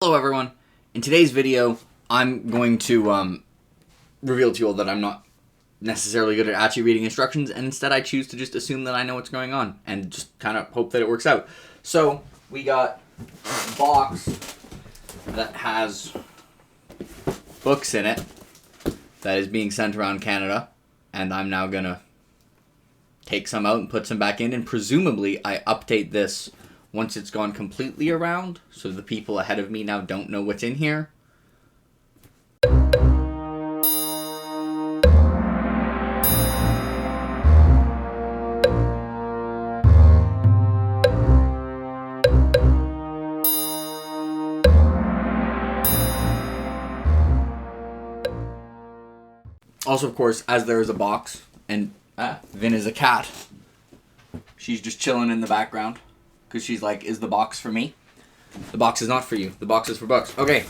Hello everyone. In today's video, I'm going to reveal to you all that I'm not necessarily good at actually reading instructions, and instead I choose to just assume that I know what's going on and just kind of hope that it works out. So, we got a box that has books in it that is being sent around Canada, and I'm now going to take some out and put some back in, and presumably I update this once it's gone completely around, so the people ahead of me now don't know what's in here. Also, of course, as there is a box, and Vin is a cat, she's just chilling in the background. Because she's like, is the box for me? The box is not for you. The box is for books. Okay.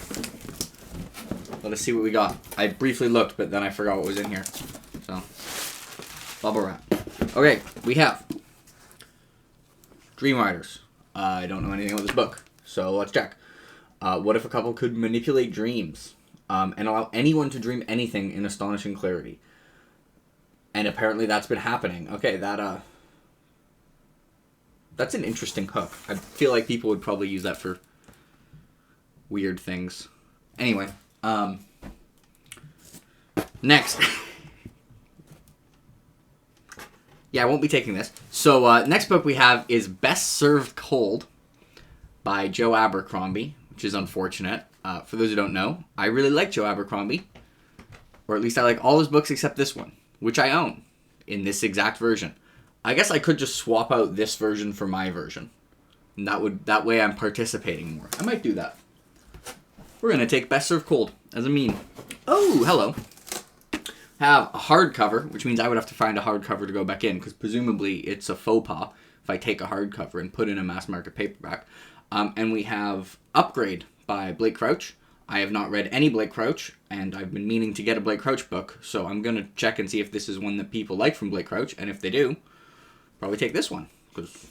Let us see what we got. I briefly looked, but then I forgot what was in here. So, bubble wrap. Okay, we have Dream Riders. I don't know anything about this book, so let's check. What if a couple could manipulate dreams and allow anyone to dream anything in astonishing clarity? And apparently that's been happening. Okay, that's an interesting hook. I feel like people would probably use that for weird things. Anyway, next. Yeah, I won't be taking this. So, next book we have is Best Served Cold by Joe Abercrombie, which is unfortunate. For those who don't know, I really like Joe Abercrombie. Or at least I like all his books except this one, which I own in this exact version. I guess I could just swap out this version for my version. And that way I'm participating more. I might do that. We're going to take Best Served Cold as a meme. Oh, hello. Have a hardcover, which means I would have to find a hardcover to go back in, because presumably it's a faux pas if I take a hardcover and put in a mass market paperback. And we have Upgrade by Blake Crouch. I have not read any Blake Crouch, and I've been meaning to get a Blake Crouch book, so I'm going to check and see if this is one that people like from Blake Crouch, and if they do, probably take this one, because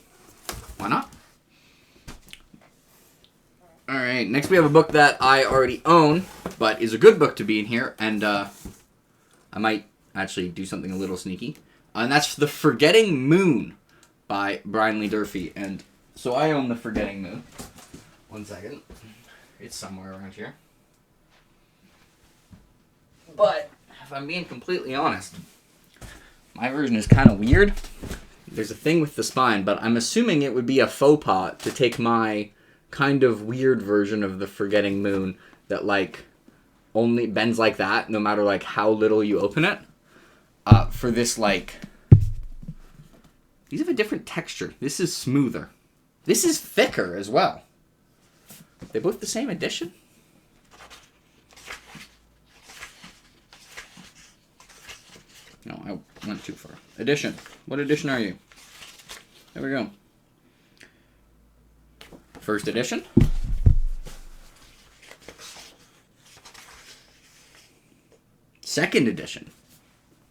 why not? Alright, next we have a book that I already own, but is a good book to be in here, and I might actually do something a little sneaky. And that's The Forgetting Moon by Brian Lee Durfee. And so I own The Forgetting Moon. One second. It's somewhere around here. But, if I'm being completely honest, my version is kind of weird. There's a thing with the spine, but I'm assuming it would be a faux pas to take my kind of weird version of The Forgetting Moon that, like, only bends like that, no matter, like, how little you open it, for this, like... These have a different texture. This is smoother. This is thicker as well. They're both the same edition? No, I went too far. Edition. What edition are you? There we go. First edition. Second edition.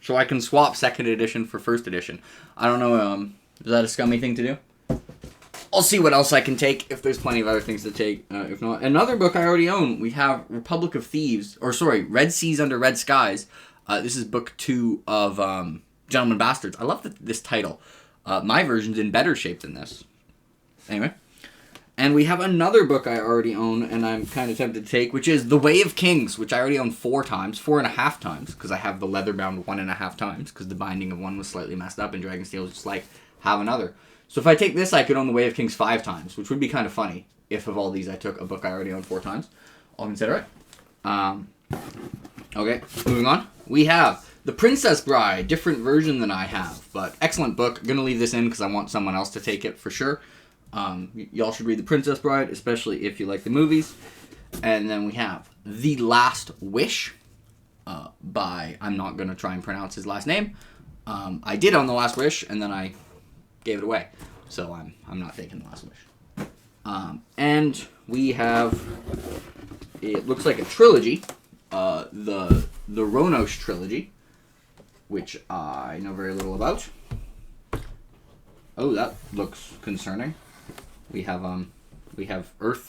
So I can swap second edition for first edition. I don't know, is that a scummy thing to do? I'll see what else I can take, if there's plenty of other things to take. If not, another book I already own. We have Republic of Thieves, Red Seas Under Red Skies. This is book 2 of Gentlemen Bastards. I love this title. My version's in better shape than this. Anyway. And we have another book I already own, and I'm kind of tempted to take, which is The Way of Kings, which I already own 4.5 times, because I have the leather-bound 1.5 times, because the binding of one was slightly messed up, and Dragonsteel was just like, have another. So if I take this, I could own The Way of Kings 5 times, which would be kind of funny, if of all these I took a book I already own 4 times. I'll consider it. Okay, moving on. We have The Princess Bride, different version than I have, but excellent book. I'm going to leave this in because I want someone else to take it for sure. Y'all should read The Princess Bride, especially if you like the movies. And then we have The Last Wish by, I'm not going to try and pronounce his last name. I did own The Last Wish, and then I gave it away. So I'm not taking The Last Wish. And we have, it looks like a trilogy, the Ronos trilogy, which I know very little about. Oh, that looks concerning. We have We have Earth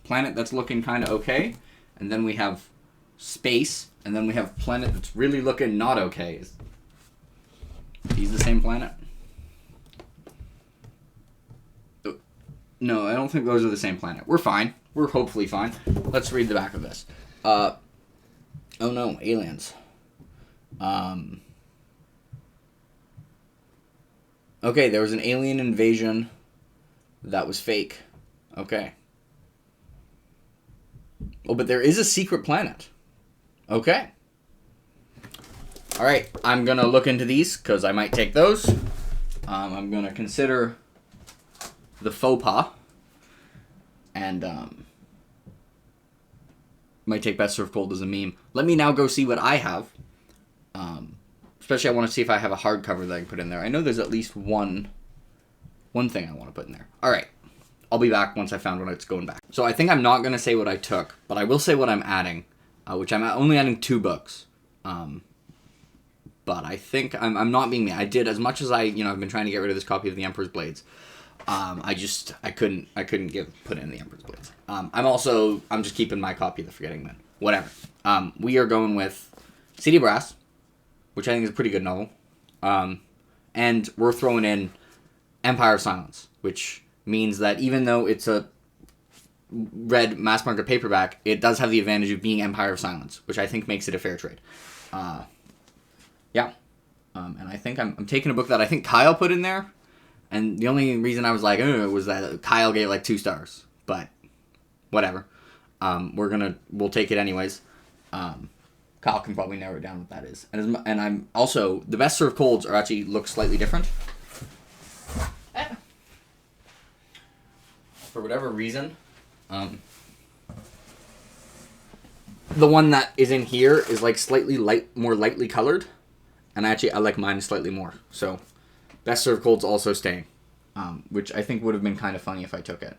planet that's looking kind of okay, and then we have space, and then we have planet that's really looking not okay. Is these the same planet? No, I don't think those are the same planet. We're fine. We're hopefully fine. Let's read the back of this. Oh no, aliens. Okay, there was an alien invasion that was fake. Okay. Oh, but there is a secret planet. Okay. Alright, I'm going to look into these because I might take those. I'm going to consider the faux pas. And might take Best Served Cold as a meme. Let me now go see what I have. Especially I want to see if I have a hardcover that I can put in there. I know there's at least one thing I want to put in there. Alright. I'll be back once I found what it's going back. So I think I'm not going to say what I took, but I will say what I'm adding, which I'm only adding 2 books. But I think I'm not being me. I did as much as I've been trying to get rid of this copy of The Emperor's Blades. I couldn't put in The Emperor's Blades. I'm just keeping my copy of The Forgetting Moon. Whatever. We are going with CD Brass, which I think is a pretty good novel. And we're throwing in Empire of Silence, which means that even though it's a red mass market paperback, it does have the advantage of being Empire of Silence, which I think makes it a fair trade. Yeah. And I think I'm taking a book that I think Kyle put in there, and the only reason I was like, was that Kyle gave like 2 stars, but whatever. We'll take it anyways. Kyle can probably narrow it down what that is. And I'm also, the Best Served Colds look slightly different. For whatever reason, the one that is in here is like slightly more lightly colored, and I like mine slightly more. So, Best Served Cold's also staying, which I think would have been kind of funny if I took it.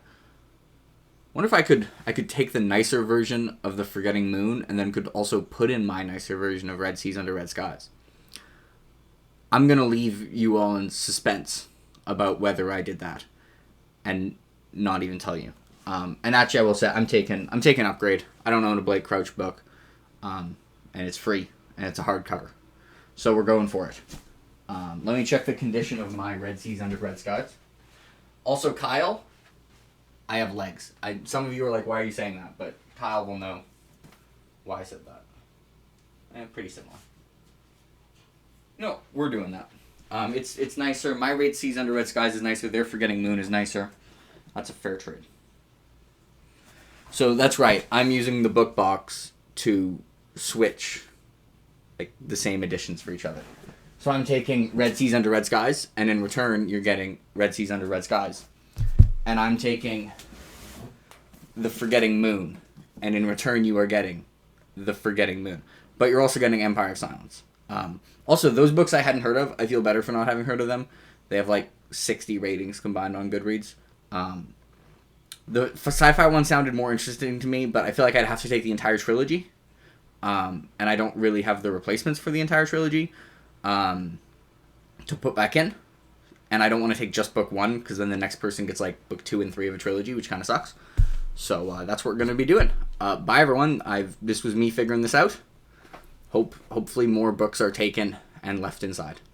Wonder if I could take the nicer version of The Forgetting Moon and then could also put in my nicer version of Red Seas Under Red Skies. I'm gonna leave you all in suspense about whether I did that, and not even tell you. And actually, I will say I'm taking Upgrade. I don't own a Blake Crouch book, and it's free and it's a hardcover, so we're going for it. Let me check the condition of my Red Seas Under Red Skies. Also, Kyle, I have legs. Some of you are like, why are you saying that? But Kyle will know why I said that. Pretty similar. No, we're doing that. It's nicer. My Red Seas Under Red Skies is nicer. Their Forgetting Moon is nicer. That's a fair trade. So that's right. I'm using the book box to switch like the same editions for each other. So I'm taking Red Seas Under Red Skies, and in return, you're getting Red Seas Under Red Skies. And I'm taking The Forgetting Moon, and in return, you are getting The Forgetting Moon. But you're also getting Empire of Silence. Also, those books I hadn't heard of, I feel better for not having heard of them. They have like 60 ratings combined on Goodreads. The sci-fi one sounded more interesting to me, but I feel like I'd have to take the entire trilogy. And I don't really have the replacements for the entire trilogy to put back in. And I don't want to take just book 1, because then the next person gets like book 2 and 3 of a trilogy, which kind of sucks. So that's what we're going to be doing. Bye, everyone. This was me figuring this out. Hopefully more books are taken and left inside.